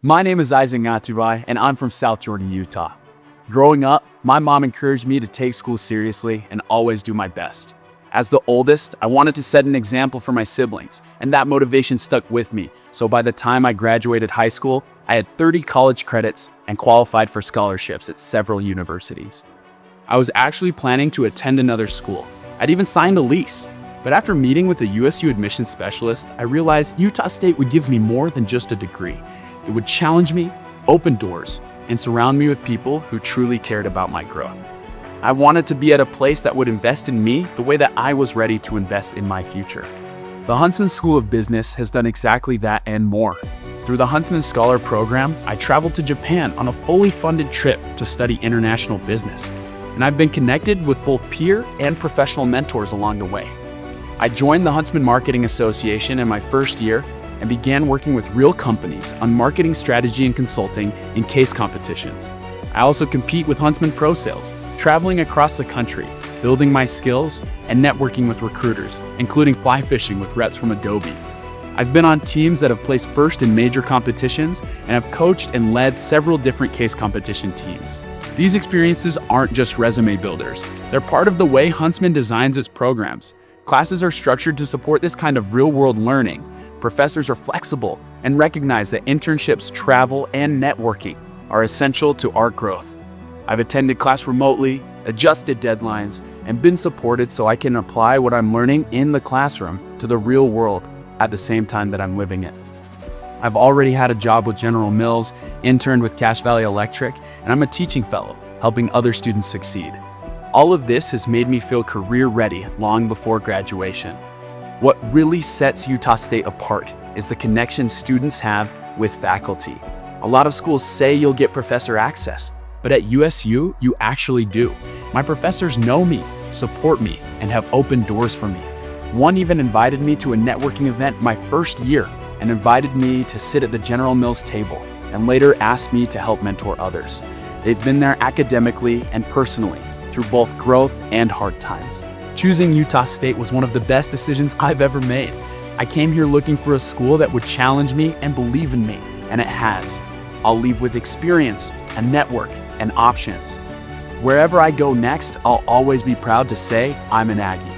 My name is Isaac Ngatubai, and I'm from South Jordan, Utah. Growing up, my mom encouraged me to take school seriously and always do my best. As the oldest, I wanted to set an example for my siblings, and that motivation stuck with me. So by the time I graduated high school, I had 30 college credits and qualified for scholarships at several universities. I was actually planning to attend another school. I'd even signed a lease. But after meeting with a USU admissions specialist, I realized Utah State would give me more than just a degree. It would challenge me, open doors, and surround me with people who truly cared about my growth. I wanted to be at a place that would invest in me the way that I was ready to invest in my future. The Huntsman School of Business has done exactly that and more. Through the Huntsman Scholar Program, I traveled to Japan on a fully funded trip to study international business. And I've been connected with both peer and professional mentors along the way. I joined the Huntsman Marketing Association in my first year and began working with real companies on marketing strategy and consulting in case competitions. I also compete with Huntsman Pro Sales, traveling across the country, building my skills, and networking with recruiters, including fly fishing with reps from Adobe. I've been on teams that have placed first in major competitions and have coached and led several different case competition teams. These experiences aren't just resume builders. They're part of the way Huntsman designs its programs. Classes are structured to support this kind of real-world learning. Professors are flexible and recognize that internships, travel, and networking are essential to our growth. I've attended class remotely, adjusted deadlines, and been supported so I can apply what I'm learning in the classroom to the real world at the same time that I'm living it. I've already had a job with General Mills, interned with Cache Valley Electric, and I'm a teaching fellow, helping other students succeed. All of this has made me feel career ready long before graduation. What really sets Utah State apart is the connection students have with faculty. A lot of schools say you'll get professor access, but at USU, you actually do. My professors know me, support me, and have opened doors for me. One even invited me to a networking event my first year and invited me to sit at the General Mills table, and later asked me to help mentor others. They've been there academically and personally through both growth and hard times. Choosing Utah State was one of the best decisions I've ever made. I came here looking for a school that would challenge me and believe in me, and it has. I'll leave with experience, a network, and options. Wherever I go next, I'll always be proud to say I'm an Aggie.